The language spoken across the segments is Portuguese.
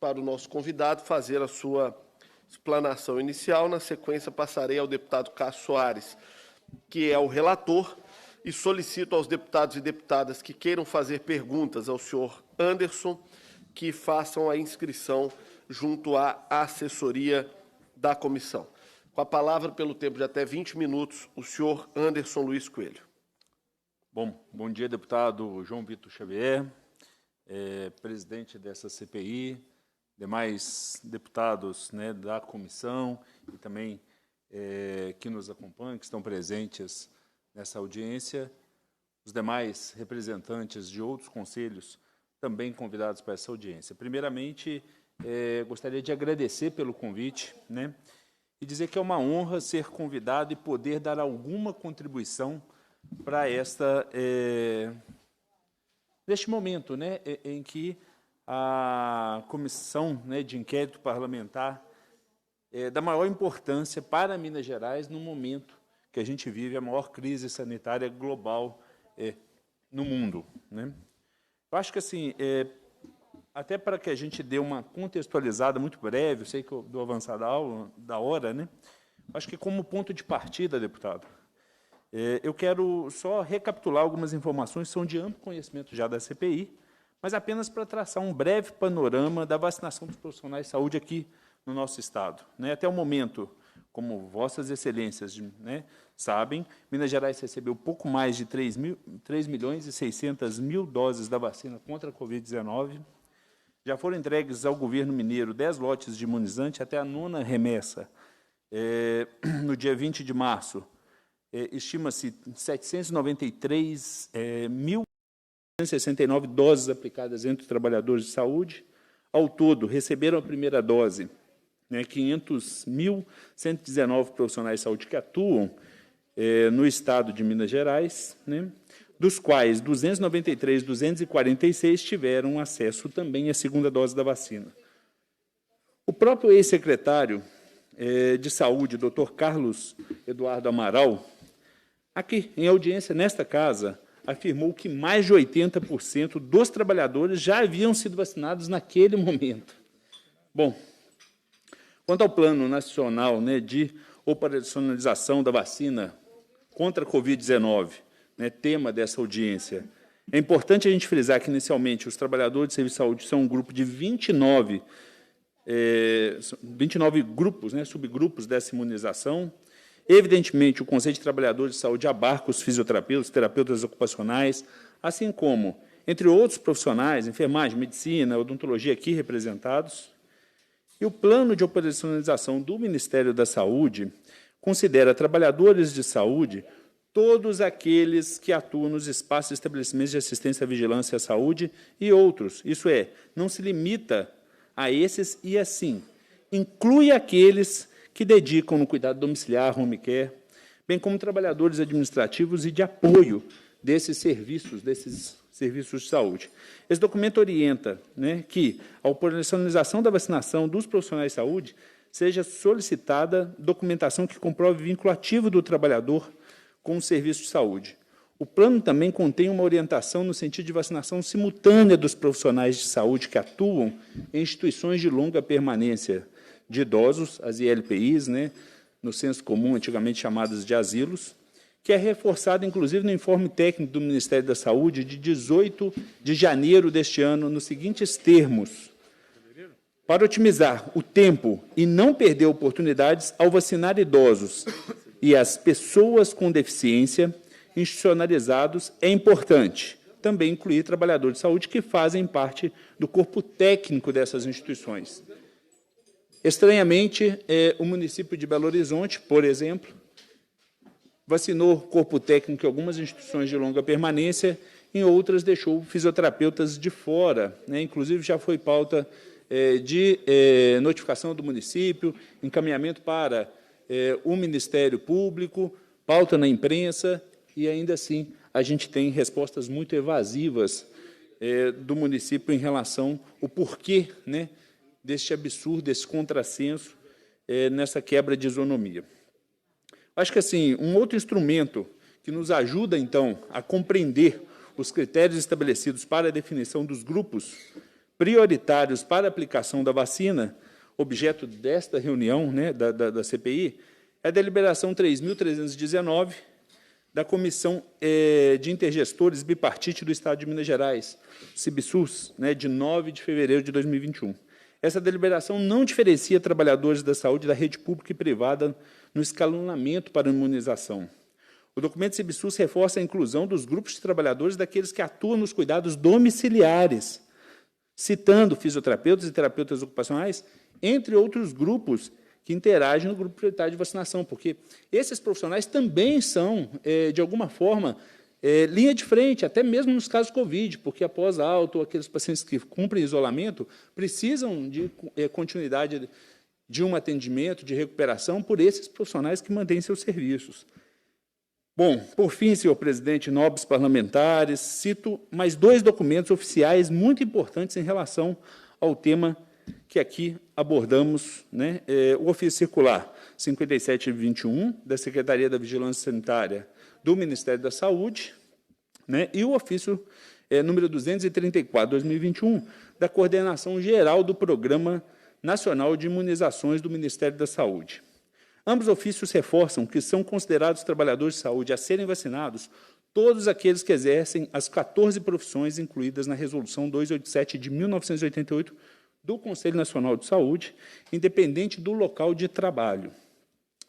para o nosso convidado fazer a sua explanação inicial. Na sequência, passarei ao deputado Cássio Soares, que é o relator, e solicito aos deputados e deputadas que queiram fazer perguntas ao senhor Anderson que façam a inscrição junto à assessoria da comissão. Com a palavra, pelo tempo de até 20 minutos, o senhor Anderson Luiz Coelho. Bom dia, deputado João Vitor Xavier, presidente dessa CPI, demais deputados, né, da comissão e também que nos acompanham, que estão presentes nessa audiência, os demais representantes de outros conselhos também convidados para essa audiência. Primeiramente, gostaria de agradecer pelo convite, né, e dizer que é uma honra ser convidado e poder dar alguma contribuição para neste momento, né, em que a comissão, né, de inquérito parlamentar da maior importância para Minas Gerais no momento que a gente vive a maior crise sanitária global no mundo, né? Eu acho que, assim, até para que a gente dê uma contextualizada muito breve, eu sei que eu dou avançada da hora, né? Acho que, como ponto de partida, deputado, eu quero só recapitular algumas informações que são de amplo conhecimento já da CPI, mas apenas para traçar um breve panorama da vacinação dos profissionais de saúde aqui no nosso Estado, né? Até o momento, como vossas excelências, né, sabem, Minas Gerais recebeu pouco mais de 3.600.000 doses da vacina contra a Covid-19. Já foram entregues ao governo mineiro 10 lotes de imunizante até a 9ª remessa. No dia 20 de março, estima-se 793.169 doses aplicadas entre os trabalhadores de saúde. Ao todo, receberam a primeira dose, né, 500.119 profissionais de saúde que atuam no Estado de Minas Gerais, né, dos quais 246 tiveram acesso também à segunda dose da vacina. O próprio ex-secretário de Saúde, Dr. Carlos Eduardo Amaral, aqui em audiência nesta casa, afirmou que mais de 80% dos trabalhadores já haviam sido vacinados naquele momento. Bom, quanto ao Plano Nacional, né, de operacionalização da vacina contra a Covid-19, né, tema dessa audiência, é importante a gente frisar que, inicialmente, os trabalhadores de serviço de saúde são um grupo de 29 grupos, né, subgrupos dessa imunização. Evidentemente, o Conselho de Trabalhadores de Saúde abarca os fisioterapeutas, terapeutas ocupacionais, assim como, entre outros profissionais, enfermagem, medicina, odontologia aqui representados. E o plano de operacionalização do Ministério da Saúde considera trabalhadores de saúde todos aqueles que atuam nos espaços e estabelecimentos de assistência à vigilância à saúde e outros. Isso é, não se limita a esses e, assim, inclui aqueles que dedicam no cuidado domiciliar, home care, bem como trabalhadores administrativos e de apoio desses serviços de saúde. Esse documento orienta, né, que a operacionalização da vacinação dos profissionais de saúde seja solicitada documentação que comprove o vínculo ativo do trabalhador com o serviço de saúde. O plano também contém uma orientação no sentido de vacinação simultânea dos profissionais de saúde que atuam em instituições de longa permanência de idosos, as ILPIs, né, no senso comum, antigamente chamadas de asilos, que é reforçado, inclusive, no informe técnico do Ministério da Saúde, de 18 de janeiro deste ano, nos seguintes termos: para otimizar o tempo e não perder oportunidades ao vacinar idosos e as pessoas com deficiência institucionalizados, é importante também incluir trabalhadores de saúde que fazem parte do corpo técnico dessas instituições. Estranhamente, o município de Belo Horizonte, por exemplo, vacinou corpo técnico em algumas instituições de longa permanência, em outras deixou fisioterapeutas de fora, né? Inclusive, já foi pauta de notificação do município, encaminhamento para o Ministério Público, pauta na imprensa, e ainda assim a gente tem respostas muito evasivas do município em relação ao porquê, né, deste absurdo, desse contrassenso nessa quebra de isonomia. Acho que, assim, um outro instrumento que nos ajuda, então, a compreender os critérios estabelecidos para a definição dos grupos prioritários para a aplicação da vacina, objeto desta reunião, né, da CPI, é a deliberação 3.319 da Comissão de Intergestores Bipartite do Estado de Minas Gerais, CIBSUS, né, de 9 de fevereiro de 2021. Essa deliberação não diferencia trabalhadores da saúde da rede pública e privada no escalonamento para a imunização. O documento CIBSUS reforça a inclusão dos grupos de trabalhadores daqueles que atuam nos cuidados domiciliares, citando fisioterapeutas e terapeutas ocupacionais, entre outros grupos que interagem no grupo prioritário de vacinação, porque esses profissionais também são, de alguma forma, linha de frente, até mesmo nos casos Covid, porque após alta, aqueles pacientes que cumprem isolamento precisam de continuidade de um atendimento, de recuperação, por esses profissionais que mantêm seus serviços. Bom, por fim, senhor presidente, nobres parlamentares, cito mais 2 documentos oficiais muito importantes em relação ao tema que aqui abordamos, né? O ofício circular 5721, da Secretaria da Vigilância Sanitária do Ministério da Saúde, né? E o ofício número 234, 2021, da Coordenação Geral do Programa Nacional de Imunizações do Ministério da Saúde. Ambos ofícios reforçam que são considerados trabalhadores de saúde a serem vacinados todos aqueles que exercem as 14 profissões incluídas na Resolução 287 de 1988 do Conselho Nacional de Saúde, independente do local de trabalho.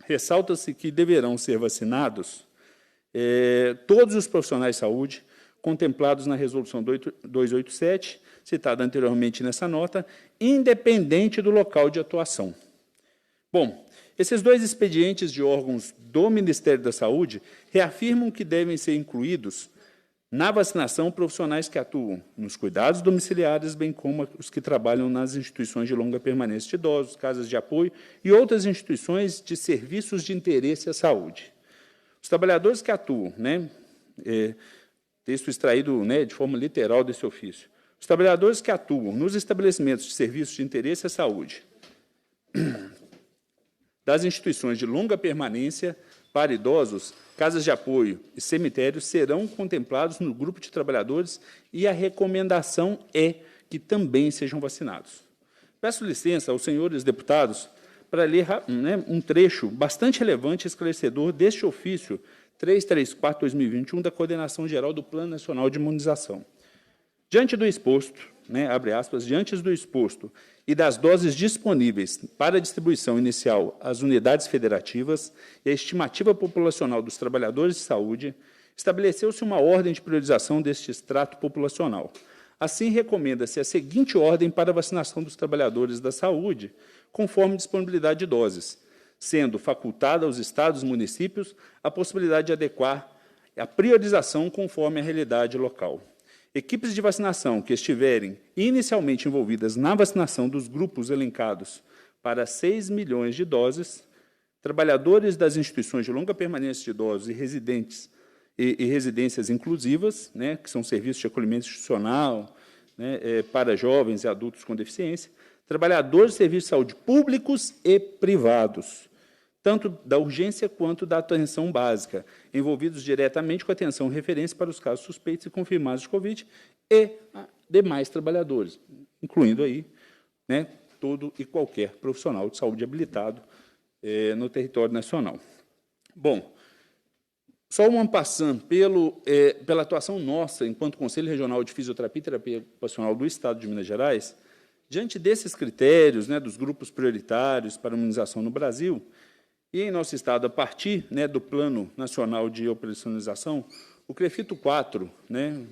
Ressalta-se que deverão ser vacinados todos os profissionais de saúde contemplados na Resolução 287, citada anteriormente nessa nota, independente do local de atuação. Bom, esses 2 expedientes de órgãos do Ministério da Saúde reafirmam que devem ser incluídos na vacinação profissionais que atuam nos cuidados domiciliares, bem como os que trabalham nas instituições de longa permanência de idosos, casas de apoio e outras instituições de serviços de interesse à saúde. Os trabalhadores que atuam, né, texto extraído, né, de forma literal desse ofício, os trabalhadores que atuam nos estabelecimentos de serviços de interesse à saúde, das instituições de longa permanência para idosos, casas de apoio e cemitérios serão contemplados no grupo de trabalhadores e a recomendação é que também sejam vacinados. Peço licença aos senhores deputados para ler, né, um trecho bastante relevante e esclarecedor deste ofício 334/2021 da Coordenação Geral do Plano Nacional de Imunização. Diante do exposto, né, abre aspas, diante do exposto e das doses disponíveis para distribuição inicial às unidades federativas e a estimativa populacional dos trabalhadores de saúde, estabeleceu-se uma ordem de priorização deste extrato populacional. Assim, recomenda-se a seguinte ordem para a vacinação dos trabalhadores da saúde, conforme disponibilidade de doses, sendo facultada aos estados e municípios a possibilidade de adequar a priorização conforme a realidade local. Equipes de vacinação que estiverem inicialmente envolvidas na vacinação dos grupos elencados para 6 milhões de doses, trabalhadores das instituições de longa permanência de idosos e residentes e residências inclusivas, né, que são serviços de acolhimento institucional, né, para jovens e adultos com deficiência, trabalhadores de serviços de saúde públicos e privados, tanto da urgência quanto da atenção básica, envolvidos diretamente com a atenção referência para os casos suspeitos e confirmados de Covid e demais trabalhadores, incluindo aí, né, todo e qualquer profissional de saúde habilitado no território nacional. Bom, só uma passando pela atuação nossa, enquanto Conselho Regional de Fisioterapia e Terapia Ocupacional do Estado de Minas Gerais, diante desses critérios, né, dos grupos prioritários para a imunização no Brasil, e em nosso Estado, a partir, né, do Plano Nacional de Operacionalização, o CREFITO 4, né,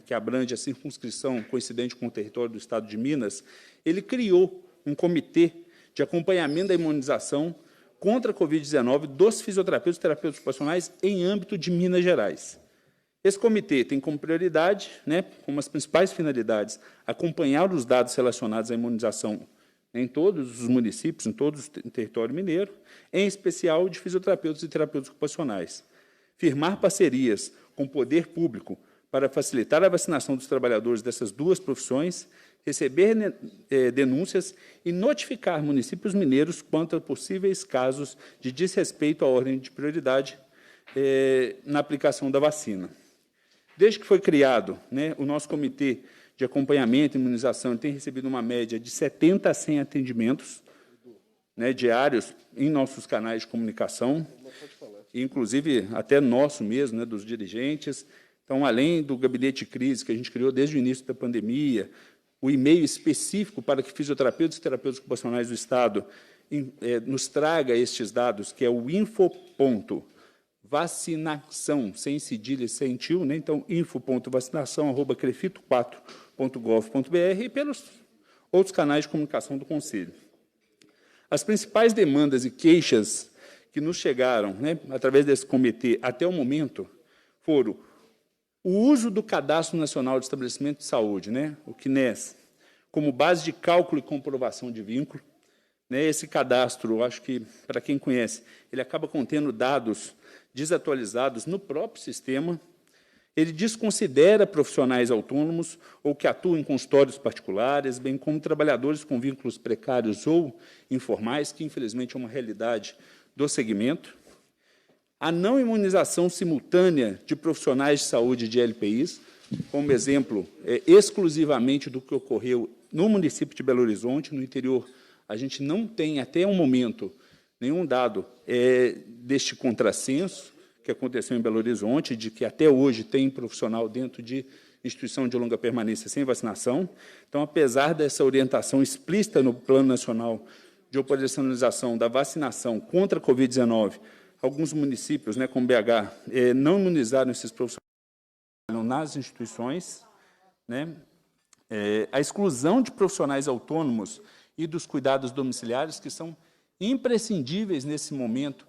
que abrange a circunscrição coincidente com o território do Estado de Minas, ele criou um comitê de acompanhamento da imunização contra a Covid-19 dos fisioterapeutas e terapeutas ocupacionais em âmbito de Minas Gerais. Esse comitê tem como prioridade, né, como as principais finalidades, acompanhar os dados relacionados à imunização em todos os municípios, em todo o território mineiro, em especial de fisioterapeutas e terapeutas ocupacionais. Firmar parcerias com o poder público para facilitar a vacinação dos trabalhadores dessas 2 profissões, receber denúncias e notificar municípios mineiros quanto a possíveis casos de desrespeito à ordem de prioridade na aplicação da vacina. Desde que foi criado, né, o nosso Comitê de acompanhamento e imunização, ele tem recebido uma média de 70 a 100 atendimentos, né, diários em nossos canais de comunicação, inclusive até nosso mesmo, né, dos dirigentes. Então, além do gabinete de crise que a gente criou desde o início da pandemia, o e-mail específico para que fisioterapeutas e terapeutas ocupacionais do Estado nos traga estes dados, que é o info.vacinação, sem cedilha e sem tio, né? Então, info.vacinação@crefito4.gov.br e pelos outros canais de comunicação do Conselho. As principais demandas e queixas que nos chegaram, né, através desse comitê até o momento, foram o uso do Cadastro Nacional de Estabelecimento de Saúde, né, o CNES, como base de cálculo e comprovação de vínculo. Né, esse cadastro, acho que, para quem conhece, ele acaba contendo dados desatualizados no próprio sistema. Ele desconsidera profissionais autônomos ou que atuam em consultórios particulares, bem como trabalhadores com vínculos precários ou informais, que, infelizmente, é uma realidade do segmento. A não imunização simultânea de profissionais de saúde de LPIs, como exemplo exclusivamente do que ocorreu no município de Belo Horizonte. No interior, a gente não tem, até o momento, nenhum dado deste contrassenso que aconteceu em Belo Horizonte, de que até hoje tem profissional dentro de instituição de longa permanência sem vacinação. Então, apesar dessa orientação explícita no Plano Nacional de Operacionalização da Vacinação contra a Covid-19, alguns municípios, né, como BH, não imunizaram esses profissionais nas instituições, né? A exclusão de profissionais autônomos e dos cuidados domiciliares, que são imprescindíveis nesse momento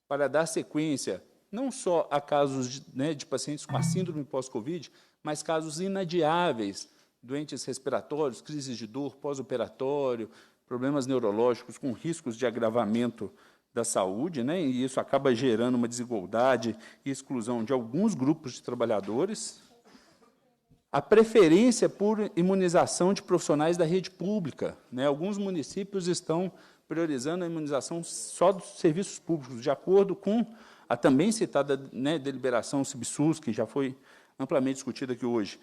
para dar sequência não só a casos de pacientes com a síndrome pós-Covid, mas casos inadiáveis, doentes respiratórios, crises de dor pós-operatório, problemas neurológicos com riscos de agravamento da saúde, né? E isso acaba gerando uma desigualdade e exclusão de alguns grupos de trabalhadores. A preferência por imunização de profissionais da rede pública, né? Alguns municípios estão priorizando a imunização só dos serviços públicos, de acordo com a também citada, né, deliberação SubSUS, que já foi amplamente discutida aqui hoje.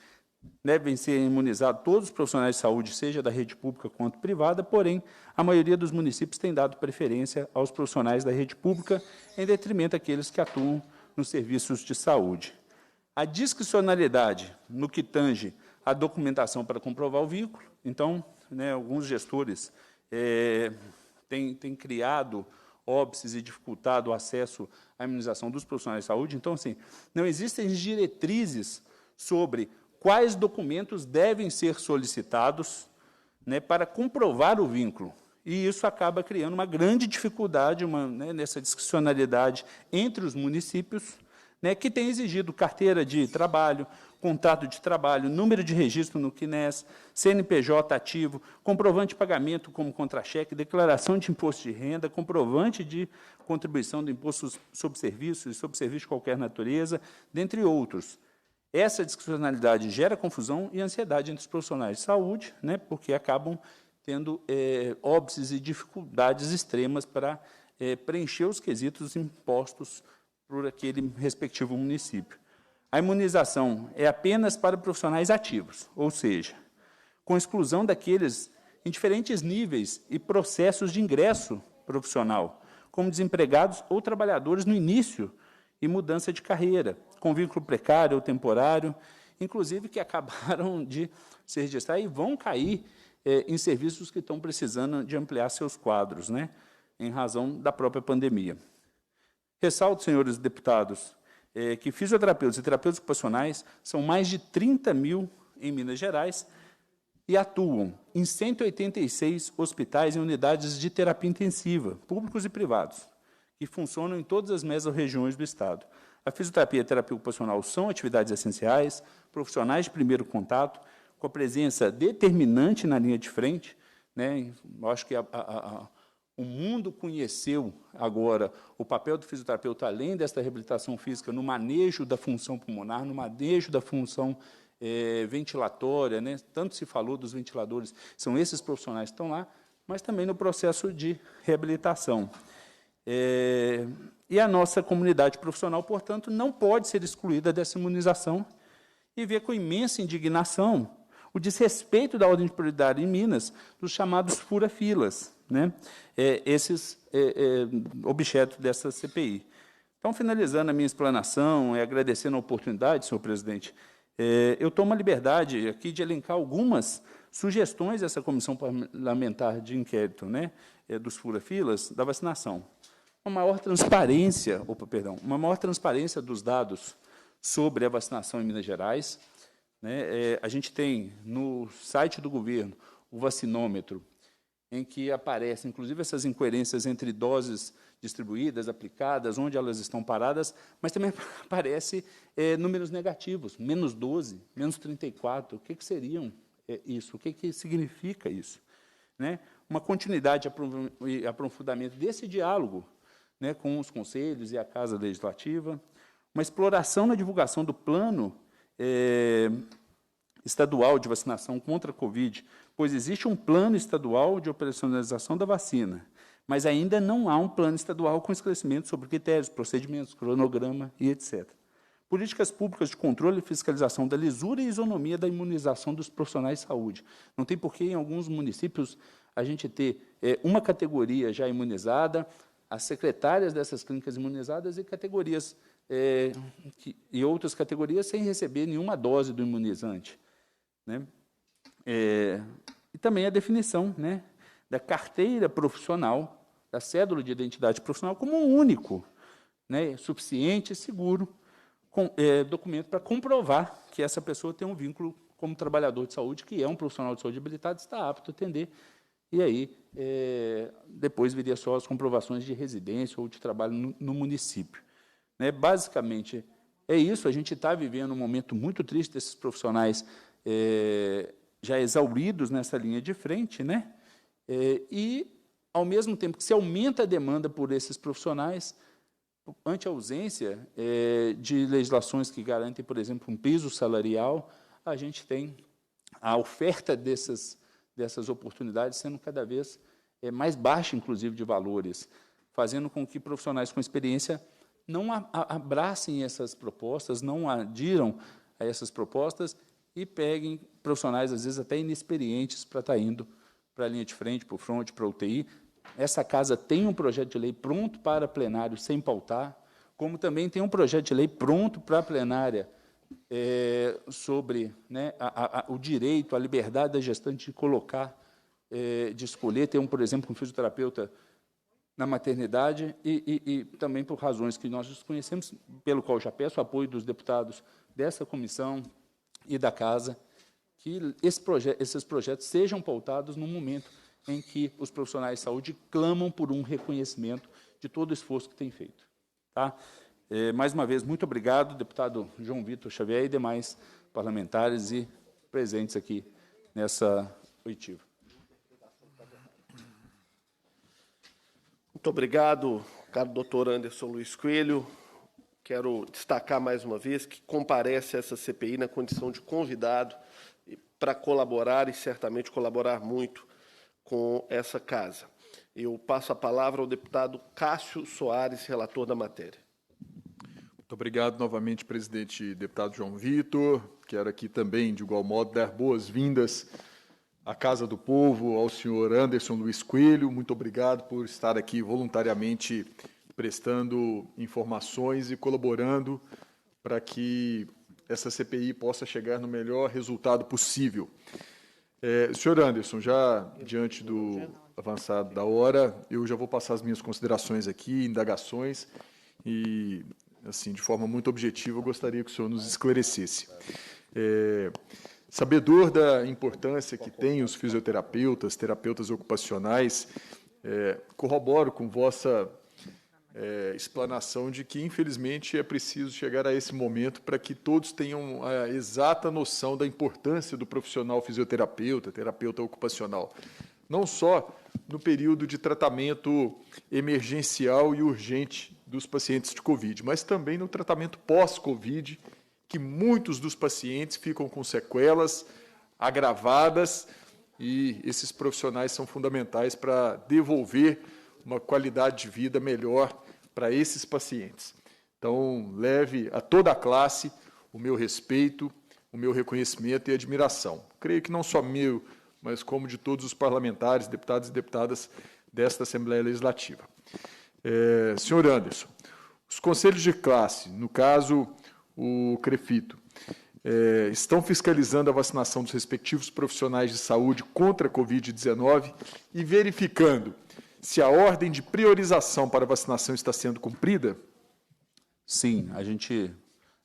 Devem ser imunizados todos os profissionais de saúde, seja da rede pública quanto privada, porém, a maioria dos municípios tem dado preferência aos profissionais da rede pública, em detrimento daqueles que atuam nos serviços de saúde. A discricionalidade no que tange a documentação para comprovar o vínculo. Então, né, alguns gestores têm criado óbices e dificultado o acesso à imunização dos profissionais de saúde. Então, assim, não existem diretrizes sobre quais documentos devem ser solicitados, né, para comprovar o vínculo. E isso acaba criando uma grande dificuldade nessa discricionalidade entre os municípios, né, que tem exigido carteira de trabalho, contrato de trabalho, número de registro no CNES, CNPJ ativo, comprovante de pagamento como contra-cheque, declaração de imposto de renda, comprovante de contribuição do imposto sobre serviços e sobre serviço de qualquer natureza, dentre outros. Essa discricionalidade gera confusão e ansiedade entre os profissionais de saúde, né, porque acabam tendo óbices e dificuldades extremas para preencher os quesitos impostos por aquele respectivo município. A imunização é apenas para profissionais ativos, ou seja, com exclusão daqueles em diferentes níveis e processos de ingresso profissional, como desempregados ou trabalhadores no início e mudança de carreira, com vínculo precário ou temporário, inclusive que acabaram de se registrar e vão cair em serviços que estão precisando de ampliar seus quadros, né, em razão da própria pandemia. Ressalto, senhores deputados, que fisioterapeutas e terapeutas ocupacionais são mais de 30 mil em Minas Gerais e atuam em 186 hospitais e unidades de terapia intensiva, públicos e privados, que funcionam em todas as mesmas regiões do Estado. A fisioterapia e a terapia ocupacional são atividades essenciais, profissionais de primeiro contato, com a presença determinante na linha de frente, né? Eu acho que o mundo conheceu agora o papel do fisioterapeuta, além desta reabilitação física, no manejo da função pulmonar, no manejo da função ventilatória, né? Tanto se falou dos ventiladores, são esses profissionais que estão lá, mas também no processo de reabilitação. E a nossa comunidade profissional, portanto, não pode ser excluída dessa imunização e vê com imensa indignação o desrespeito da ordem de prioridade em Minas dos chamados fura-filas, né? Esses objetos dessa CPI. Então, finalizando a minha explanação e agradecendo a oportunidade, senhor presidente, eu tomo a liberdade aqui de elencar algumas sugestões dessa comissão parlamentar de inquérito, né, dos fura-filas da vacinação. Uma maior transparência dos dados sobre a vacinação em Minas Gerais, né? A gente tem no site do governo o vacinômetro, em que aparecem, inclusive, essas incoerências entre doses distribuídas, aplicadas, onde elas estão paradas, mas também aparece números negativos, menos 12, menos 34. O que seriam isso? O que significa isso? Né? Uma continuidade e aprofundamento desse diálogo, né, com os conselhos e a Casa Legislativa, uma exploração na divulgação do plano estadual de vacinação contra a Covid, pois existe um plano estadual de operacionalização da vacina, mas ainda não há um plano estadual com esclarecimento sobre critérios, procedimentos, cronograma e etc. Políticas públicas de controle e fiscalização da lisura e isonomia da imunização dos profissionais de saúde. Não tem por que, em alguns municípios, a gente ter uma categoria já imunizada, as secretárias dessas clínicas imunizadas e categorias e outras categorias sem receber nenhuma dose do imunizante, né? E também a definição, né, da carteira profissional, da cédula de identidade profissional como um único, né, suficiente e seguro documento para comprovar que essa pessoa tem um vínculo como trabalhador de saúde, que é um profissional de saúde habilitado, está apto a atender. E aí, depois viria só as comprovações de residência ou de trabalho no município. Né? Basicamente, é isso. A gente está vivendo um momento muito triste desses profissionais já exauridos nessa linha de frente, né? E, ao mesmo tempo que se aumenta a demanda por esses profissionais, ante a ausência de legislações que garantem, por exemplo, um piso salarial, a gente tem a oferta dessas oportunidades sendo cada vez mais baixa, inclusive, de valores, fazendo com que profissionais com experiência não abracem essas propostas, não adiram a essas propostas e peguem profissionais, às vezes, até inexperientes para estar indo para a linha de frente, para o front, para a UTI. Essa casa tem um projeto de lei pronto para plenário, sem pautar, como também tem um projeto de lei pronto para a plenária sobre, né, o direito, a liberdade da gestante de colocar, de escolher, ter, por exemplo, um fisioterapeuta na maternidade e também por razões que nós desconhecemos, pelo qual já peço o apoio dos deputados dessa comissão e da Casa, que esses projetos sejam pautados no momento em que os profissionais de saúde clamam por um reconhecimento de todo o esforço que tem feito. Tá? Mais uma vez, muito obrigado, deputado João Vitor Xavier e demais parlamentares e presentes aqui nessa oitiva. Muito obrigado, caro doutor Anderson Luiz Coelho. Quero destacar mais uma vez que comparece a essa CPI na condição de convidado para colaborar e certamente colaborar muito com essa casa. Eu passo a palavra ao deputado Cássio Soares, relator da matéria. Muito obrigado novamente, presidente deputado João Vitor. Quero aqui também, de igual modo, dar boas-vindas à Casa do Povo, ao senhor Anderson Luiz Coelho. Muito obrigado por estar aqui voluntariamente prestando informações e colaborando para que essa CPI possa chegar no melhor resultado possível. Senhor Anderson, já diante do avançado da hora, eu já vou passar as minhas considerações aqui, indagações, e, assim, de forma muito objetiva, eu gostaria que o senhor nos esclarecesse. Sabedor da importância que têm os fisioterapeutas, terapeutas ocupacionais, corroboro com vossa explanação de que, infelizmente, é preciso chegar a esse momento para que todos tenham a exata noção da importância do profissional fisioterapeuta, terapeuta ocupacional, não só no período de tratamento emergencial e urgente dos pacientes de Covid, mas também no tratamento pós-Covid, que muitos dos pacientes ficam com sequelas agravadas e esses profissionais são fundamentais para devolver uma qualidade de vida melhor para esses pacientes. Então, leve a toda a classe o meu respeito, o meu reconhecimento e admiração. Creio que não só meu, mas como de todos os parlamentares, deputados e deputadas desta Assembleia Legislativa. Senhor Anderson, os conselhos de classe, no caso o CREFITO, estão fiscalizando a vacinação dos respectivos profissionais de saúde contra a Covid-19 e verificando se a ordem de priorização para a vacinação está sendo cumprida? Sim, a gente,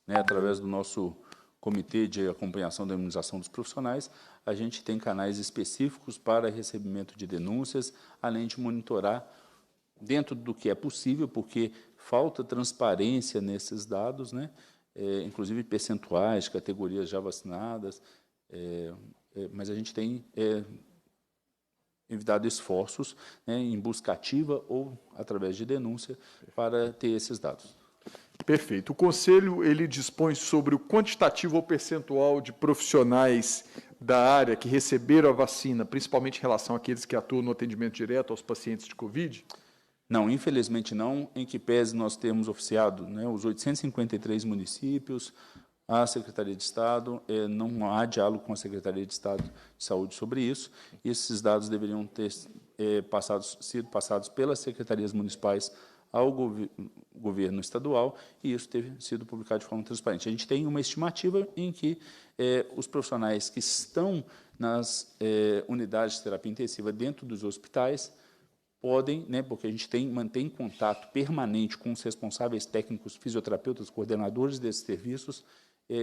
através do nosso Comitê de Acompanhação da Imunização dos Profissionais, a gente tem canais específicos para recebimento de denúncias, além de monitorar dentro do que é possível, porque falta transparência nesses dados, inclusive percentuais, categorias já vacinadas, mas a gente tem evitado esforços em busca ativa ou através de denúncia para ter esses dados. Perfeito. O Conselho ele dispõe sobre o quantitativo ou percentual de profissionais da área que receberam a vacina, principalmente em relação àqueles que atuam no atendimento direto aos pacientes de Covid? Não, infelizmente não, em que pese nós temos oficiado os 853 municípios, a Secretaria de Estado, não há diálogo com a Secretaria de Estado de Saúde sobre isso, e esses dados deveriam ter sido passados pelas secretarias municipais ao governo estadual, e isso teve sido publicado de forma transparente. A gente tem uma estimativa em que os profissionais que estão nas unidades de terapia intensiva dentro dos hospitais podem, porque a gente mantém contato permanente com os responsáveis técnicos, fisioterapeutas, coordenadores desses serviços,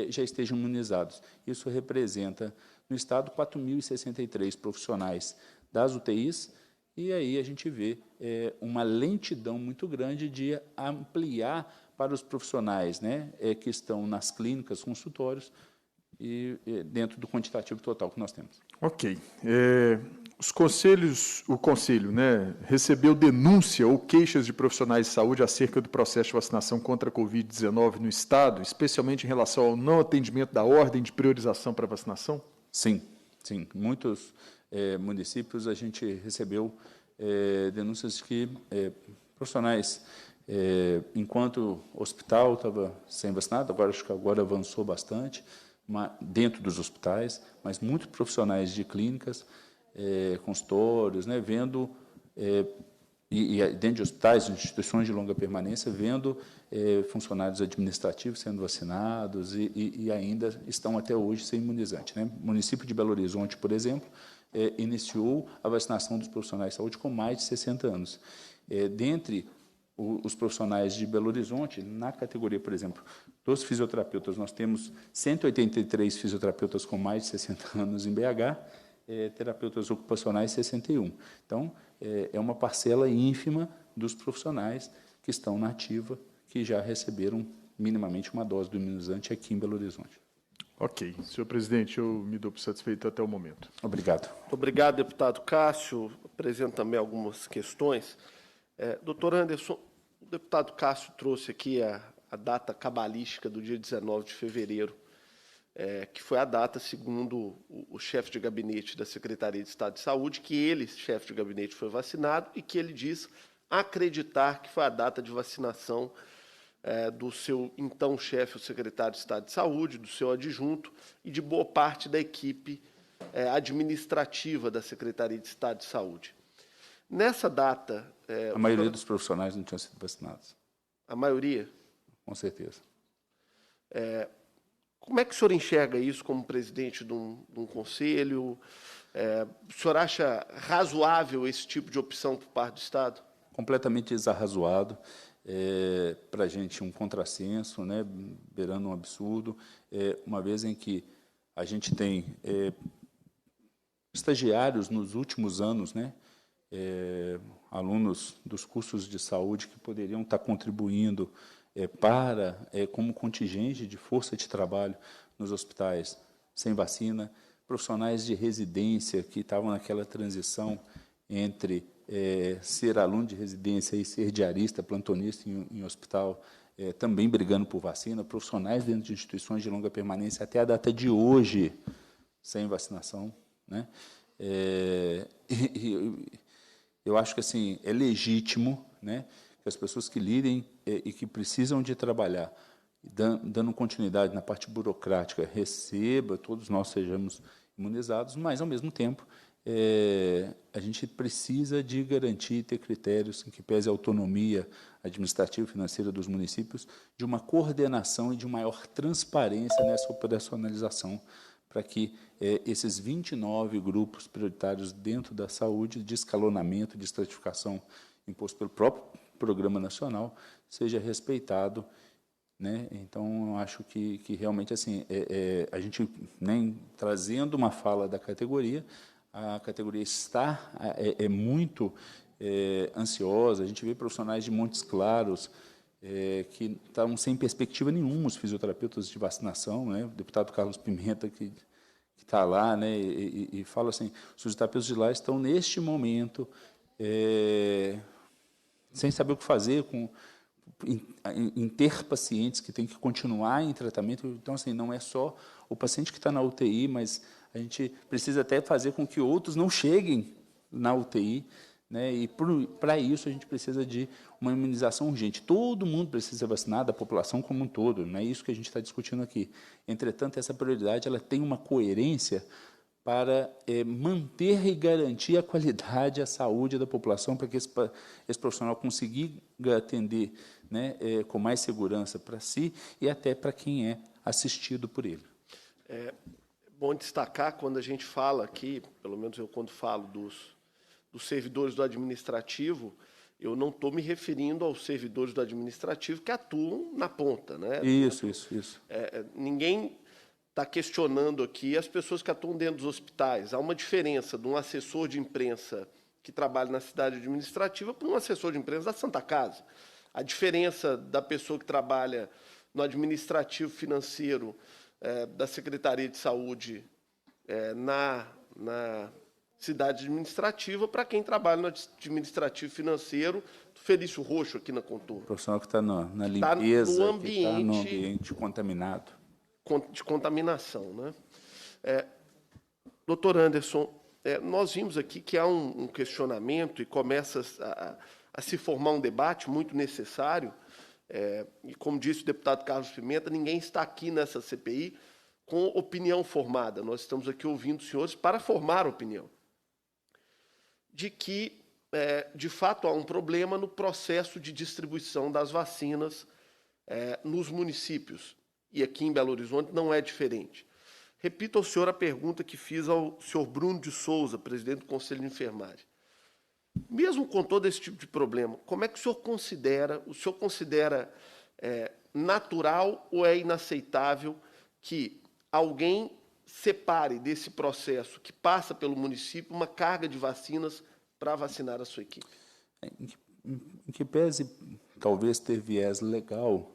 já estejam imunizados. Isso representa, no Estado, 4.063 profissionais das UTIs, e aí a gente vê uma lentidão muito grande de ampliar para os profissionais que estão nas clínicas, consultórios, e dentro do quantitativo total que nós temos. Ok. O Conselho recebeu denúncia ou queixas de profissionais de saúde acerca do processo de vacinação contra a Covid-19 no Estado, especialmente em relação ao não atendimento da ordem de priorização para a vacinação? Sim, sim. Muitos municípios a gente recebeu denúncias que profissionais, enquanto o hospital estava sem vacinado, acho que agora avançou bastante, dentro dos hospitais, mas muitos profissionais de clínicas, consultórios, vendo, e dentro de hospitais, instituições de longa permanência, vendo funcionários administrativos sendo vacinados e ainda estão até hoje sem imunizante. O município de Belo Horizonte, por exemplo, iniciou a vacinação dos profissionais de saúde com mais de 60 anos. Dentre os profissionais de Belo Horizonte, na categoria, por exemplo, dos fisioterapeutas, nós temos 183 fisioterapeutas com mais de 60 anos em BH, terapeutas ocupacionais 61. Então, é uma parcela ínfima dos profissionais que estão na ativa, que já receberam minimamente uma dose do imunizante aqui em Belo Horizonte. Ok. Senhor presidente, eu me dou por satisfeito até o momento. Obrigado. Muito obrigado, deputado Cássio. Apresento também algumas questões. Doutor Anderson, o deputado Cássio trouxe aqui a data cabalística do dia 19 de fevereiro, que foi a data, segundo o chefe de gabinete da Secretaria de Estado de Saúde, que ele, chefe de gabinete, foi vacinado e que ele diz acreditar que foi a data de vacinação do seu então chefe, o secretário de Estado de Saúde, do seu adjunto e de boa parte da equipe administrativa da Secretaria de Estado de Saúde. Nessa data... a maioria dos profissionais não tinham sido vacinados. A maioria? Com certeza. Como é que o senhor enxerga isso como presidente de um conselho? O senhor acha razoável esse tipo de opção por parte do Estado? Completamente desarrazoado. Para a gente um contrassenso, beirando um absurdo, uma vez em que a gente tem estagiários nos últimos anos, alunos dos cursos de saúde que poderiam estar contribuindo como contingente de força de trabalho nos hospitais sem vacina, profissionais de residência que estavam naquela transição entre ser aluno de residência e ser diarista, plantonista em hospital, também brigando por vacina, profissionais dentro de instituições de longa permanência até a data de hoje sem vacinação. Eu acho que assim, é legítimo que as pessoas que lidem e que precisam de trabalhar dando continuidade na parte burocrática, receba, todos nós sejamos imunizados, mas, ao mesmo tempo, a gente precisa de garantir e ter critérios em que pese a autonomia administrativa e financeira dos municípios, de uma coordenação e de maior transparência nessa operacionalização, para que esses 29 grupos prioritários dentro da saúde, de escalonamento, de estratificação imposto pelo próprio Programa Nacional, seja respeitado, né? Então, eu acho que realmente, assim, a gente, né, trazendo uma fala da categoria, a categoria está muito ansiosa. A gente vê profissionais de Montes Claros que estão sem perspectiva nenhuma, os fisioterapeutas de vacinação, né? O deputado Carlos Pimenta, que está lá, né, e fala assim, os fisioterapeutas de lá estão, neste momento, sem saber o que fazer em ter pacientes que têm que continuar em tratamento. Então, assim, não é só o paciente que está na UTI, mas a gente precisa até fazer com que outros não cheguem na UTI, né? E, para isso, a gente precisa de uma imunização urgente. Todo mundo precisa ser vacinado, a população como um todo, não é isso que a gente está discutindo aqui. Entretanto, essa prioridade ela tem uma coerência para manter e garantir a qualidade e a saúde da população, para que esse profissional consiga atender, né, com mais segurança para si e até para quem é assistido por ele. É bom destacar, quando a gente fala aqui, pelo menos eu quando falo dos servidores do administrativo, eu não estou me referindo aos servidores do administrativo que atuam na ponta, né? Isso. Ninguém está questionando aqui as pessoas que atuam dentro dos hospitais. Há uma diferença de um assessor de imprensa que trabalha na cidade administrativa para um assessor de imprensa da Santa Casa. A diferença da pessoa que trabalha no administrativo financeiro da Secretaria de Saúde na cidade administrativa para quem trabalha no administrativo financeiro do Felício Roxo, aqui na Contorno. O profissional que está na limpeza, no ambiente, que está no ambiente contaminado. De contaminação, né? Doutor Anderson, nós vimos aqui que há um questionamento e começa a se formar um debate muito necessário, e como disse o deputado Carlos Pimenta, ninguém está aqui nessa CPI com opinião formada. Nós estamos aqui ouvindo os senhores para formar opinião. De que, de fato, há um problema no processo de distribuição das vacinas nos municípios. E aqui em Belo Horizonte não é diferente. Repito ao senhor a pergunta que fiz ao senhor Bruno de Souza, presidente do Conselho de Enfermagem. Mesmo com todo esse tipo de problema, como é que o senhor considera? O senhor considera natural ou é inaceitável que alguém separe desse processo que passa pelo município uma carga de vacinas para vacinar a sua equipe? Em que pese talvez ter viés legal,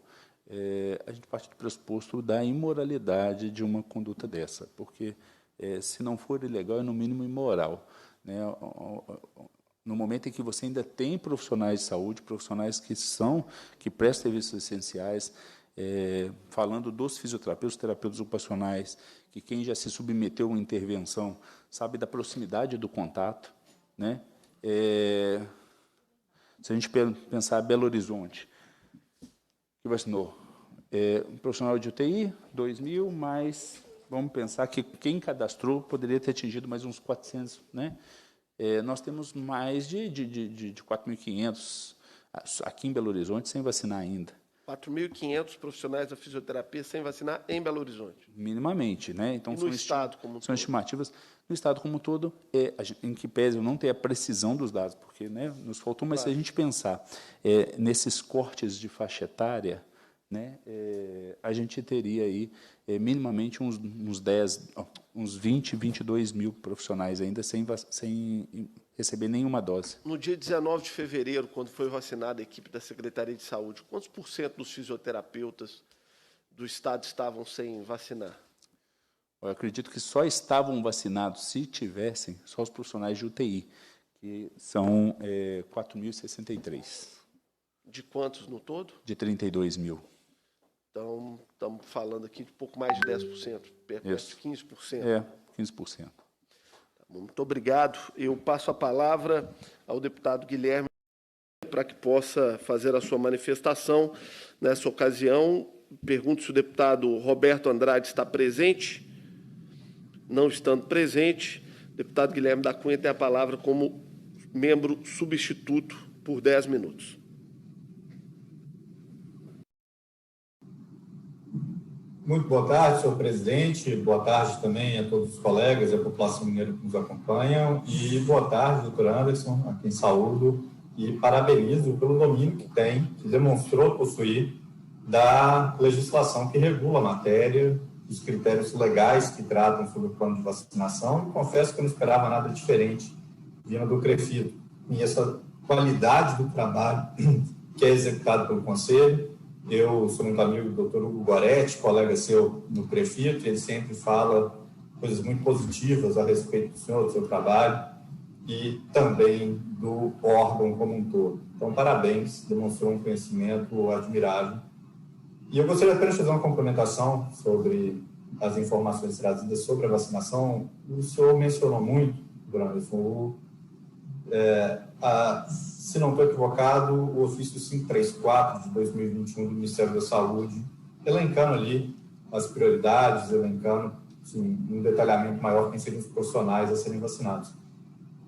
a gente parte do pressuposto da imoralidade de uma conduta dessa, porque se não for ilegal, é no mínimo imoral, né? No momento em que você ainda tem profissionais de saúde, profissionais que prestam serviços essenciais, falando dos fisioterapeutas, terapeutas ocupacionais, que quem já se submeteu a uma intervenção sabe da proximidade do contato, né? Se a gente pensar Belo Horizonte, que vacinou um profissional de UTI, 2.000, mas vamos pensar que quem cadastrou poderia ter atingido mais uns 400, né? Nós temos mais de 4.500 aqui em Belo Horizonte sem vacinar ainda. 4.500 profissionais da fisioterapia sem vacinar em Belo Horizonte. Minimamente, né? Então, e no Estado como um todo? São estimativas. No Estado como um todo, em que pese eu não ter a precisão dos dados, porque, né, nos faltou, mas claro, se a gente pensar nesses cortes de faixa etária, né, a gente teria aí minimamente uns 20, 22 mil profissionais ainda sem receber nenhuma dose. No dia 19 de fevereiro, quando foi vacinada a equipe da Secretaria de Saúde, quantos por cento dos fisioterapeutas do Estado estavam sem vacinar? Eu acredito que só estavam vacinados, se tivessem, só os profissionais de UTI, que são 4.063. De quantos no todo? De 32 mil. Então, estamos falando aqui de pouco mais de 10%, perto de 15%. 15%. Muito obrigado. Eu passo a palavra ao deputado Guilherme para que possa fazer a sua manifestação. Nessa ocasião, pergunto se o deputado Roberto Andrade está presente. Não estando presente, o deputado Guilherme da Cunha tem a palavra como membro substituto por 10 minutos. Muito boa tarde, senhor presidente. Boa tarde também a todos os colegas e a população mineira que nos acompanham. E boa tarde, doutor Anderson, a quem saúdo e parabenizo pelo domínio que demonstrou possuir da legislação que regula a matéria, os critérios legais que tratam sobre o plano de vacinação. E confesso que eu não esperava nada diferente vindo do CREFIDO. E essa qualidade do trabalho que é executado pelo Conselho. Eu sou muito amigo do Dr. Hugo Goretti, colega seu no CREFIDO, ele sempre fala coisas muito positivas a respeito do senhor, do seu trabalho e também do órgão como um todo. Então, parabéns, demonstrou um conhecimento admirável. E eu gostaria apenas de fazer uma complementação sobre as informações trazidas sobre a vacinação. O senhor mencionou muito, Dr. Anderson, se não estou equivocado, o ofício 534 de 2021 do Ministério da Saúde, elencando ali as prioridades, elencando um detalhamento maior quem seriam os profissionais a serem vacinados.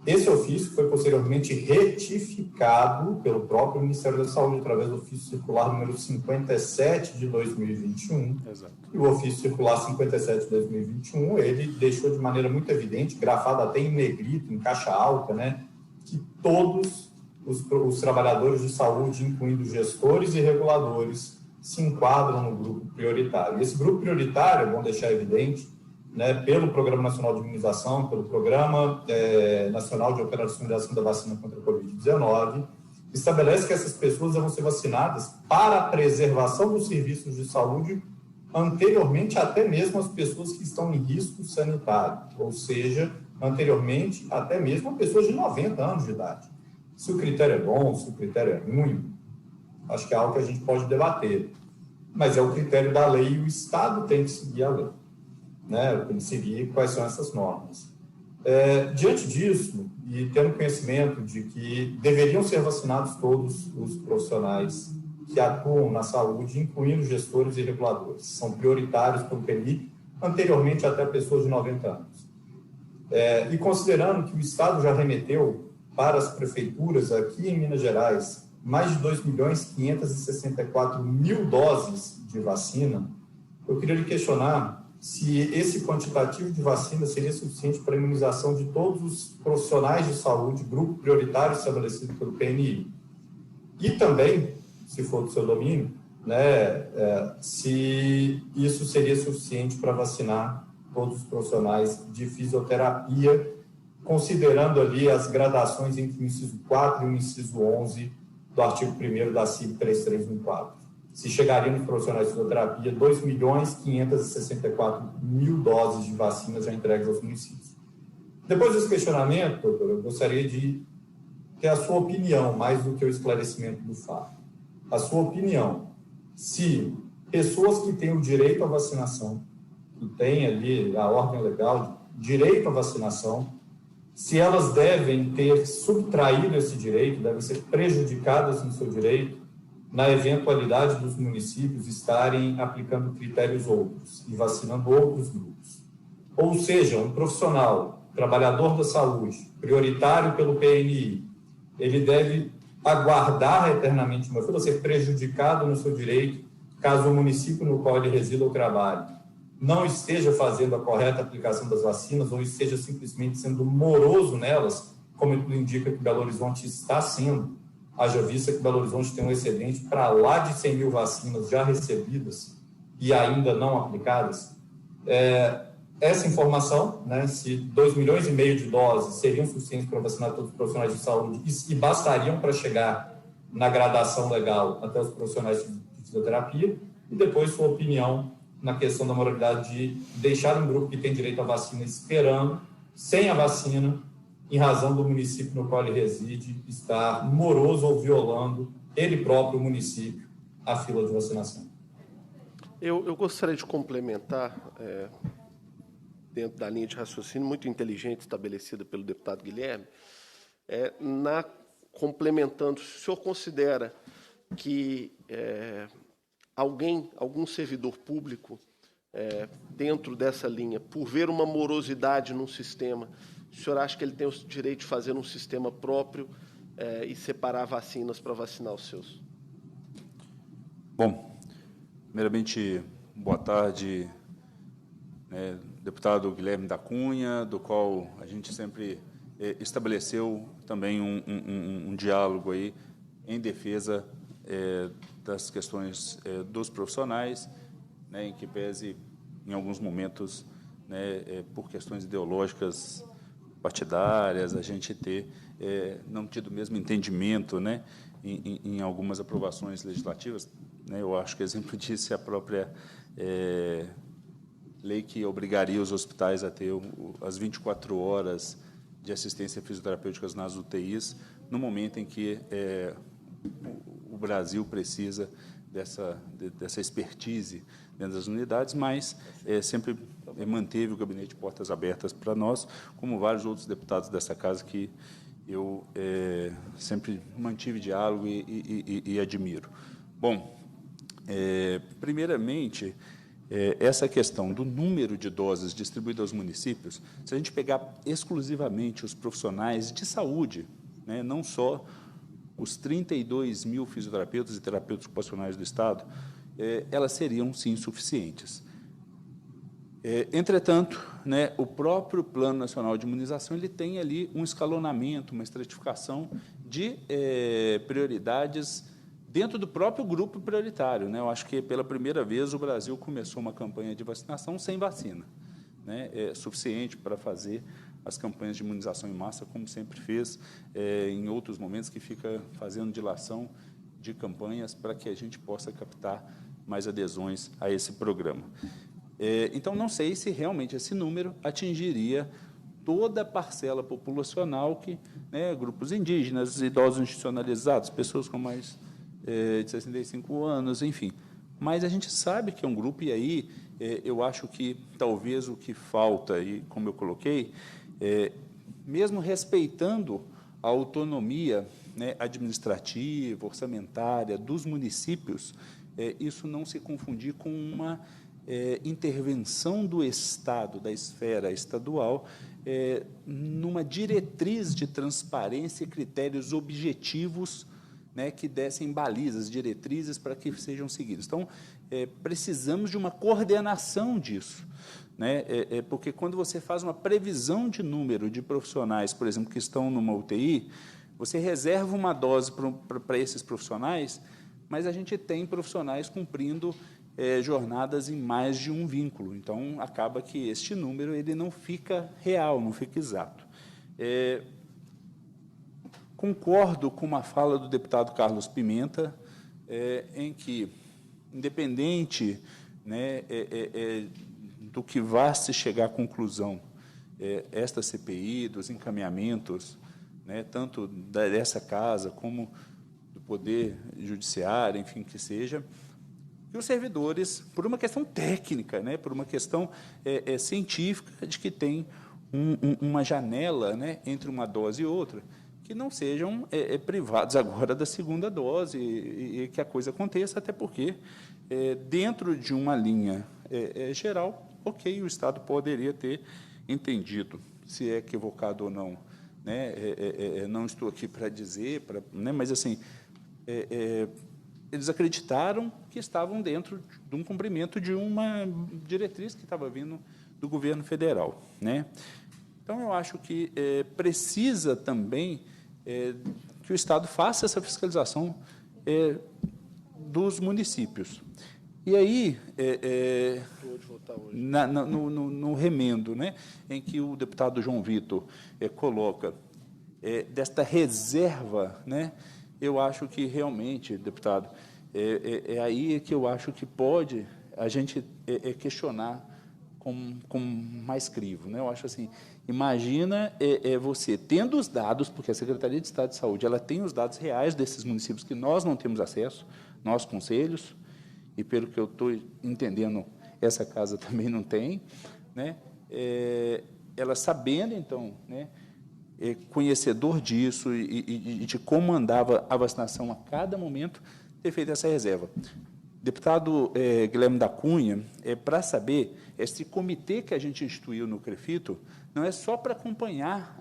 Esse ofício foi posteriormente retificado pelo próprio Ministério da Saúde através do ofício circular número 57 de 2021. Exato. E o ofício circular 57 de 2021, ele deixou de maneira muito evidente, grafado até em negrito, em caixa alta, né, que todos os trabalhadores de saúde, incluindo gestores e reguladores, se enquadram no grupo prioritário. E esse grupo prioritário, é bom deixar evidente, né, pelo Programa Nacional de Imunização, pelo Programa Nacional de Operacionalização da Vacina contra a Covid-19, estabelece que essas pessoas vão ser vacinadas para a preservação dos serviços de saúde anteriormente até mesmo as pessoas que estão em risco sanitário, ou seja, anteriormente até mesmo a pessoas de 90 anos de idade. Se o critério é bom, se o critério é ruim, acho que é algo que a gente pode debater. Mas é o critério da lei e o Estado tem que seguir a lei, né? Tem que seguir quais são essas normas. Diante disso, e tendo conhecimento de que deveriam ser vacinados todos os profissionais que atuam na saúde, incluindo gestores e reguladores, são prioritários pelo PNI, anteriormente até pessoas de 90 anos. E considerando que o Estado já remeteu para as prefeituras aqui em Minas Gerais mais de 2.564.000 doses de vacina, eu queria lhe questionar se esse quantitativo de vacina seria suficiente para a imunização de todos os profissionais de saúde, grupo prioritário estabelecido pelo PNI. E também, se for do seu domínio, né, se isso seria suficiente para vacinar todos os profissionais de fisioterapia, considerando ali as gradações entre o inciso 4 e o inciso 11 do artigo 1º da CIV 3314. Se chegariam nos profissionais de fisioterapia 2.564.000 doses de vacinas já entregues aos municípios. Depois desse questionamento, doutor, eu gostaria de ter a sua opinião, mais do que o esclarecimento do fato. A sua opinião, se pessoas que têm o direito à vacinação, que têm ali a ordem legal de direito à vacinação, se elas devem ter subtraído esse direito, devem ser prejudicadas no seu direito, na eventualidade dos municípios estarem aplicando critérios outros e vacinando outros grupos. Ou seja, um profissional, trabalhador da saúde, prioritário pelo PNI, ele deve aguardar eternamente uma fila, ser prejudicado no seu direito, caso o município no qual ele resida ou trabalhe não esteja fazendo a correta aplicação das vacinas ou esteja simplesmente sendo moroso nelas, como tudo indica que Belo Horizonte está sendo, haja vista que Belo Horizonte tem um excedente para lá de 100.000 vacinas já recebidas e ainda não aplicadas. Essa informação, né, se 2,5 milhões de doses seriam suficientes para vacinar todos os profissionais de saúde e bastariam para chegar na gradação legal até os profissionais de fisioterapia, e depois sua opinião na questão da moralidade de deixar um grupo que tem direito à vacina esperando, sem a vacina, em razão do município no qual ele reside, estar moroso ou violando ele próprio, o município, a fila de vacinação. Eu gostaria de complementar, dentro da linha de raciocínio muito inteligente estabelecida pelo deputado Guilherme, complementando, se o senhor considera que algum servidor público, dentro dessa linha, por ver uma morosidade num sistema, o senhor acha que ele tem o direito de fazer um sistema próprio e separar vacinas para vacinar os seus? Bom, primeiramente, boa tarde, deputado Guilherme da Cunha, do qual a gente sempre estabeleceu também um diálogo aí em defesa das questões dos profissionais, em que pese, em alguns momentos, por questões ideológicas partidárias, a gente não tido o mesmo entendimento em algumas aprovações legislativas. Eu acho que exemplo disso é a própria lei que obrigaria os hospitais a ter as 24 horas de assistência fisioterapêutica nas UTIs, no momento em que o Brasil precisa dessa expertise dentro das unidades, mas sempre manteve o gabinete de portas abertas para nós, como vários outros deputados dessa casa que eu sempre mantive diálogo e admiro. Bom, primeiramente, essa questão do número de doses distribuídas aos municípios, se a gente pegar exclusivamente os profissionais de saúde, não só os 32 mil fisioterapeutas e terapeutas ocupacionais do Estado, elas seriam, sim, suficientes. Entretanto, o próprio Plano Nacional de Imunização ele tem ali um escalonamento, uma estratificação de prioridades dentro do próprio grupo prioritário. Eu acho que, pela primeira vez, o Brasil começou uma campanha de vacinação sem vacina. É suficiente para fazer as campanhas de imunização em massa, como sempre fez em outros momentos, que fica fazendo dilação de campanhas para que a gente possa captar mais adesões a esse programa. Então, não sei se realmente esse número atingiria toda a parcela populacional que, grupos indígenas, idosos institucionalizados, pessoas com mais de 65 anos, enfim. Mas a gente sabe que é um grupo, e aí eu acho que talvez o que falta, e como eu coloquei, mesmo respeitando a autonomia administrativa, orçamentária dos municípios, isso não se confundir com uma intervenção do Estado, da esfera estadual, numa diretriz de transparência e critérios objetivos que dessem balizas, diretrizes para que sejam seguidos. Então, precisamos de uma coordenação disso, porque quando você faz uma previsão de número de profissionais, por exemplo, que estão numa UTI, você reserva uma dose para esses profissionais, mas a gente tem profissionais cumprindo jornadas em mais de um vínculo. Então, acaba que este número ele não fica real, não fica exato. Concordo com uma fala do deputado Carlos Pimenta, em que, independente do que vá se chegar à conclusão esta CPI, dos encaminhamentos, tanto dessa casa como do Poder Judiciário, enfim, que seja, que os servidores, por uma questão técnica, por uma questão científica, de que tem uma janela entre uma dose e outra, que não sejam privados agora da segunda dose e que a coisa aconteça, até porque, dentro de uma linha geral, ok, o Estado poderia ter entendido, se é equivocado ou não, não estou aqui para dizer, mas, assim, eles acreditaram que estavam dentro de um cumprimento de uma diretriz que estava vindo do governo federal. Então, eu acho que precisa também que o Estado faça essa fiscalização dos municípios. E aí, no remendo, em que o deputado João Vitor coloca desta reserva, eu acho que realmente, deputado, é aí que eu acho que pode a gente questionar com mais crivo. Eu acho assim, imagina você tendo os dados, porque a Secretaria de Estado de Saúde ela tem os dados reais desses municípios que nós não temos acesso, nós, conselhos, e pelo que eu estou entendendo, essa casa também não tem, ela sabendo, então, conhecedor disso e de como andava a vacinação a cada momento, ter feito essa reserva. Deputado Guilherme da Cunha, para saber, esse comitê que a gente instituiu no CREFITO não é só para acompanhar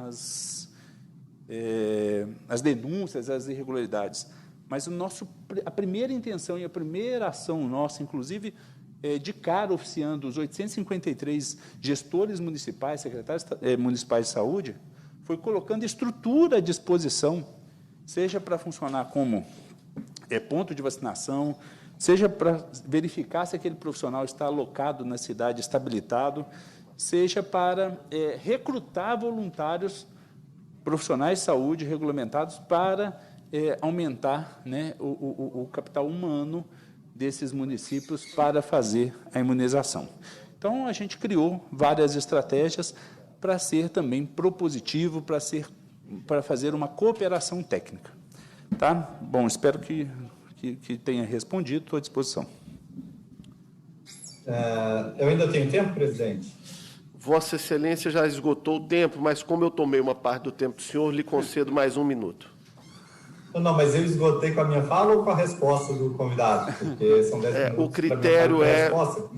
as denúncias, as irregularidades, mas a primeira intenção e a primeira ação nossa, inclusive, de cara oficiando os 853 gestores municipais, secretários municipais de saúde, foi colocando estrutura à disposição, seja para funcionar como ponto de vacinação, seja para verificar se aquele profissional está alocado na cidade, está habilitado, seja para recrutar voluntários profissionais de saúde regulamentados para aumentar, né, o capital humano desses municípios para fazer a imunização. Então, a gente criou várias estratégias para ser também propositivo, para fazer uma cooperação técnica. Tá? Bom, espero que tenha respondido, estou à disposição. Eu ainda tenho tempo, presidente? Vossa Excelência já esgotou o tempo, mas como eu tomei uma parte do tempo do senhor, lhe concedo mais 1 minuto. Não, mas eu esgotei com a minha fala ou com a resposta do convidado? Porque são 10 minutos.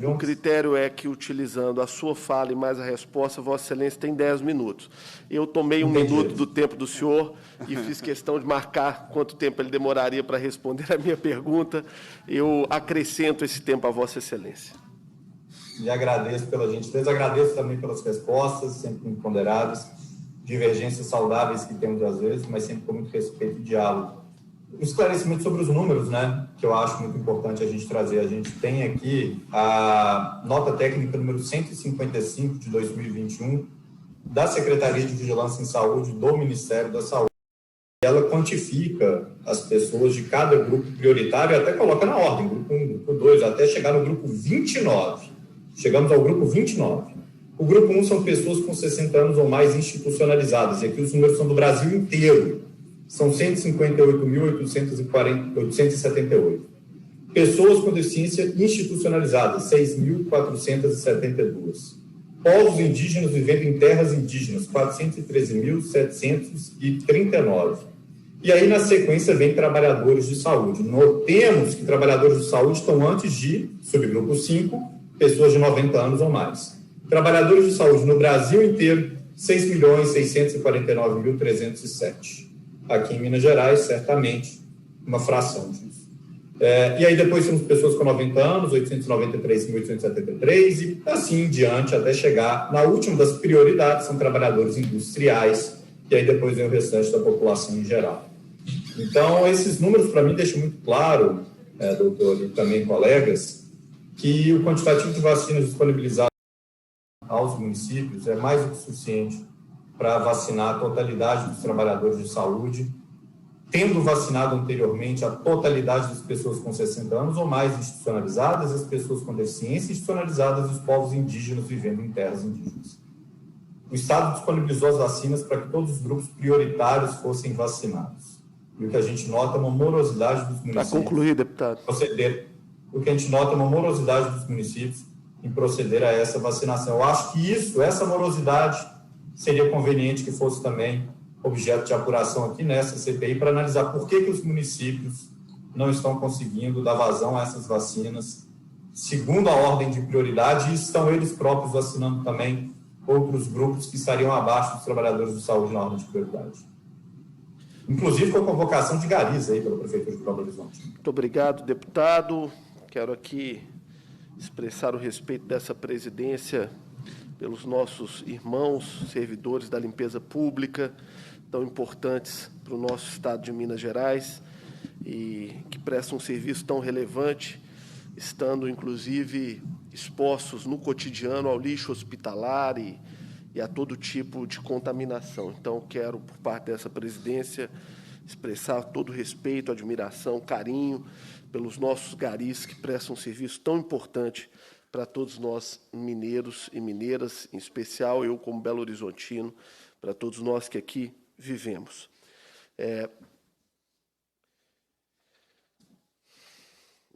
O critério é que, utilizando a sua fala e mais a resposta, Vossa Excelência tem 10 minutos. Eu tomei 1 minuto do tempo do senhor e fiz questão de marcar quanto tempo ele demoraria para responder a minha pergunta. Eu acrescento esse tempo a Vossa Excelência. E agradeço pela gentileza, agradeço também pelas respostas, sempre muito ponderadas, divergências saudáveis que temos às vezes, mas sempre com muito respeito e diálogo. Um esclarecimento sobre os números, né, que eu acho muito importante a gente trazer. A gente tem aqui a nota técnica número 155 de 2021 da Secretaria de Vigilância em Saúde do Ministério da Saúde. Ela quantifica as pessoas de cada grupo prioritário e até coloca na ordem, grupo 1, grupo 2, até chegar no grupo 29. Chegamos ao grupo 29. O grupo 1 são pessoas com 60 anos ou mais institucionalizadas, e aqui os números são do Brasil inteiro. São 158.878. Pessoas com deficiência institucionalizadas, 6.472. Povos indígenas vivendo em terras indígenas, 413.739. E aí, na sequência, vem trabalhadores de saúde. Notemos que trabalhadores de saúde estão antes de, subgrupo 5, pessoas de 90 anos ou mais. Trabalhadores de saúde no Brasil inteiro, 6.649.307. Aqui em Minas Gerais, certamente, uma fração disso. E aí depois temos pessoas com 90 anos, 893.873, e assim em diante, até chegar na última das prioridades, são trabalhadores industriais, e aí depois vem o restante da população em geral. Então, esses números, para mim, deixam muito claro, doutor, e também colegas, que o quantitativo de vacinas disponibilizadas aos municípios é mais do que suficiente para vacinar a totalidade dos trabalhadores de saúde, tendo vacinado anteriormente a totalidade das pessoas com 60 anos ou mais institucionalizadas, as pessoas com deficiência institucionalizadas e os povos indígenas vivendo em terras indígenas. O Estado disponibilizou as vacinas para que todos os grupos prioritários fossem vacinados. E o que a gente nota é uma morosidade dos municípios... Para concluir, deputado. O que a gente nota é uma morosidade dos municípios em proceder a essa vacinação. Eu acho que essa morosidade, seria conveniente que fosse também objeto de apuração aqui nessa CPI para analisar por que os municípios não estão conseguindo dar vazão a essas vacinas segundo a ordem de prioridade e estão eles próprios vacinando também outros grupos que estariam abaixo dos trabalhadores de saúde na ordem de prioridade. Inclusive com a convocação de garis aí pela Prefeitura de Belo Horizonte. Muito obrigado, deputado. Quero aqui expressar o respeito dessa presidência pelos nossos irmãos, servidores da limpeza pública, tão importantes para o nosso estado de Minas Gerais e que prestam um serviço tão relevante, estando, inclusive, expostos no cotidiano ao lixo hospitalar e a todo tipo de contaminação. Então, quero, por parte dessa presidência, expressar todo o respeito, admiração, carinho pelos nossos garis que prestam um serviço tão importante para todos nós mineiros e mineiras, em especial eu como Belo Horizontino, para todos nós que aqui vivemos.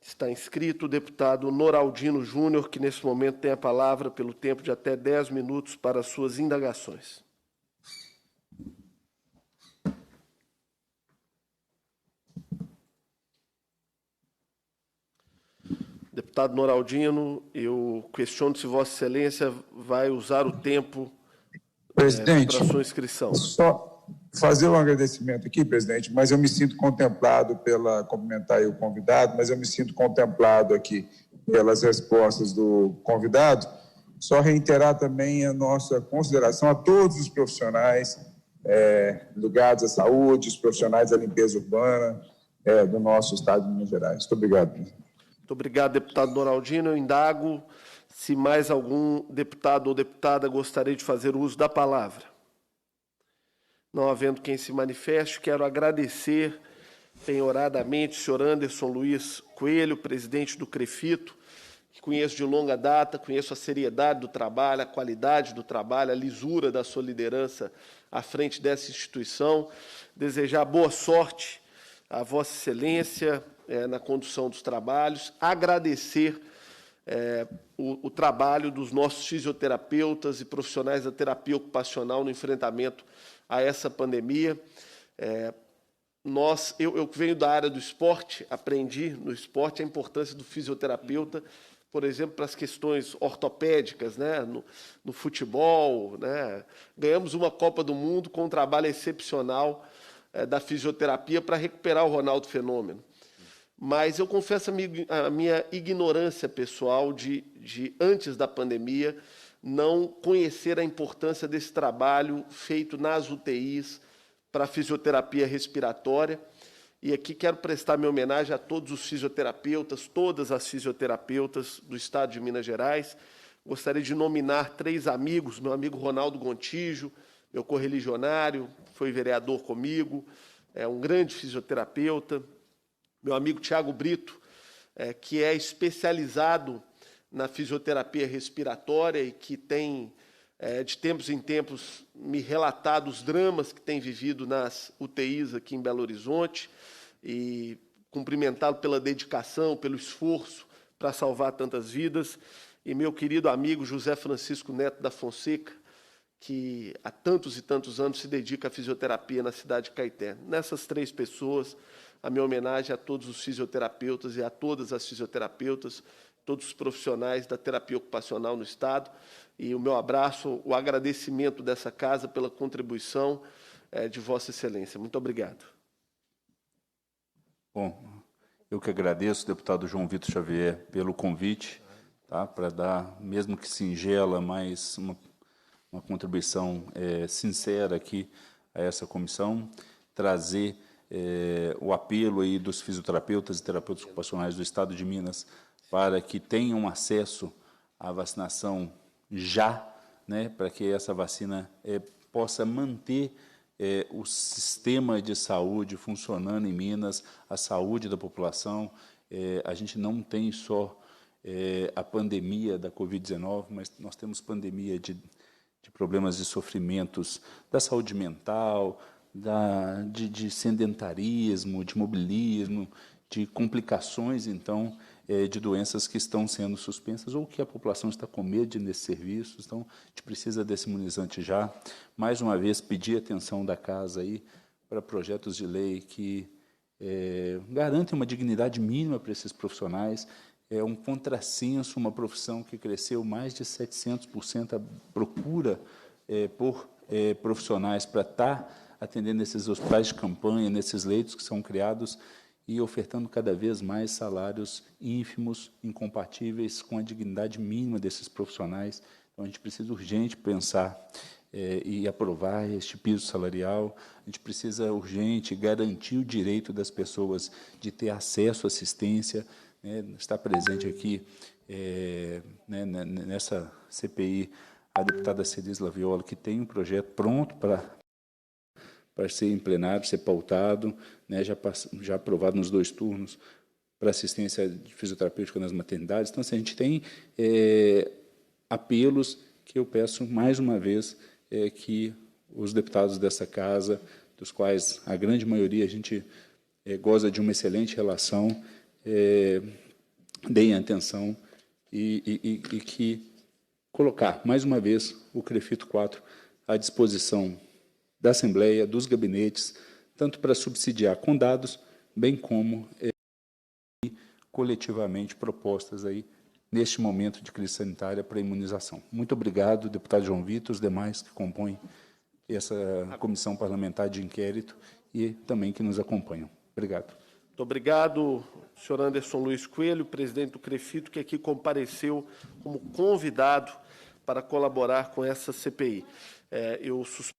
Está inscrito o deputado Noraldino Júnior, que nesse momento tem a palavra pelo tempo de até 10 minutos para as suas indagações. Deputado Noraldino, eu questiono se Vossa Excelência vai usar o tempo Presidente, para sua inscrição. só fazer um agradecimento aqui, presidente, mas eu me sinto contemplado pela, cumprimentar aí o convidado, mas eu me sinto contemplado aqui pelas respostas do convidado. Só reiterar também a nossa consideração a todos os profissionais ligados à saúde, os profissionais da limpeza urbana do nosso estado de Minas Gerais. Muito obrigado, presidente. Muito obrigado, deputado Noraldino. Eu indago se mais algum deputado ou deputada gostaria de fazer uso da palavra. Não havendo quem se manifeste, quero agradecer penhoradamente o senhor Anderson Luiz Coelho, presidente do CREFITO, que conheço de longa data, conheço a seriedade do trabalho, a qualidade do trabalho, a lisura da sua liderança à frente dessa instituição. Desejar boa sorte a Vossa Excelência na condução dos trabalhos, agradecer o trabalho dos nossos fisioterapeutas e profissionais da terapia ocupacional no enfrentamento a essa pandemia. Eu venho da área do esporte, aprendi no esporte a importância do fisioterapeuta, por exemplo, para as questões ortopédicas, né, no futebol, né. Ganhamos uma Copa do Mundo com um trabalho excepcional da fisioterapia para recuperar o Ronaldo Fenômeno. Mas eu confesso a minha ignorância pessoal de antes da pandemia, não conhecer a importância desse trabalho feito nas UTIs para a fisioterapia respiratória. E aqui quero prestar minha homenagem a todos os fisioterapeutas, todas as fisioterapeutas do estado de Minas Gerais. Gostaria de nominar 3 amigos: meu amigo Ronaldo Gontijo, meu correligionário, foi vereador comigo, é um grande fisioterapeuta. Meu amigo Tiago Brito, que é especializado na fisioterapia respiratória e que tem, de tempos em tempos, me relatado os dramas que tem vivido nas UTIs aqui em Belo Horizonte, e cumprimentá-lo pela dedicação, pelo esforço para salvar tantas vidas. E meu querido amigo José Francisco Neto da Fonseca, que há tantos e tantos anos se dedica à fisioterapia na cidade de Caeté. Nessas 3 pessoas, a minha homenagem a todos os fisioterapeutas e a todas as fisioterapeutas, todos os profissionais da terapia ocupacional no estado, e o meu abraço, o agradecimento dessa casa pela contribuição de Vossa Excelência. Muito obrigado. Bom, eu que agradeço, deputado João Vitor Xavier, pelo convite, tá, para dar, mesmo que singela, mas uma contribuição sincera aqui a essa comissão, trazer o apelo aí dos fisioterapeutas e terapeutas ocupacionais do estado de Minas para que tenham acesso à vacinação já, né, para que essa vacina possa manter o sistema de saúde funcionando em Minas, a saúde da população. A gente não tem só a pandemia da Covid-19, mas nós temos pandemia de problemas de sofrimentos da saúde mental, de sedentarismo, de mobilismo, de complicações, então, de doenças que estão sendo suspensas ou que a população está com medo nesses serviços. Então, a gente precisa desse imunizante já. Mais uma vez, pedir atenção da casa aí para projetos de lei que garantem uma dignidade mínima para esses profissionais. É um contrassenso, uma profissão que cresceu mais de 700% a procura por profissionais para estar atendendo esses hospitais de campanha, nesses leitos que são criados e ofertando cada vez mais salários ínfimos, incompatíveis com a dignidade mínima desses profissionais. Então, a gente precisa urgente pensar e aprovar este piso salarial. A gente precisa urgente garantir o direito das pessoas de ter acesso à assistência. Está presente aqui, nessa CPI, a deputada Celis Laviola, que tem um projeto pronto para ser em plenário, ser pautado, já aprovado nos 2 turnos, para assistência fisioterapêutica nas maternidades. Então, assim, a gente tem apelos que eu peço, mais uma vez, que os deputados dessa casa, dos quais a grande maioria a gente goza de uma excelente relação, deem atenção e que colocar, mais uma vez, o CREFITO 4 à disposição da Assembleia, dos gabinetes, tanto para subsidiar com dados, bem como coletivamente propostas aí neste momento de crise sanitária para a imunização. Muito obrigado, deputado João Vitor, os demais que compõem essa comissão parlamentar de inquérito e também que nos acompanham. Obrigado. Muito obrigado, senhor Anderson Luiz Coelho, presidente do CREFITO, que aqui compareceu como convidado para colaborar com essa CPI. Eu suspeito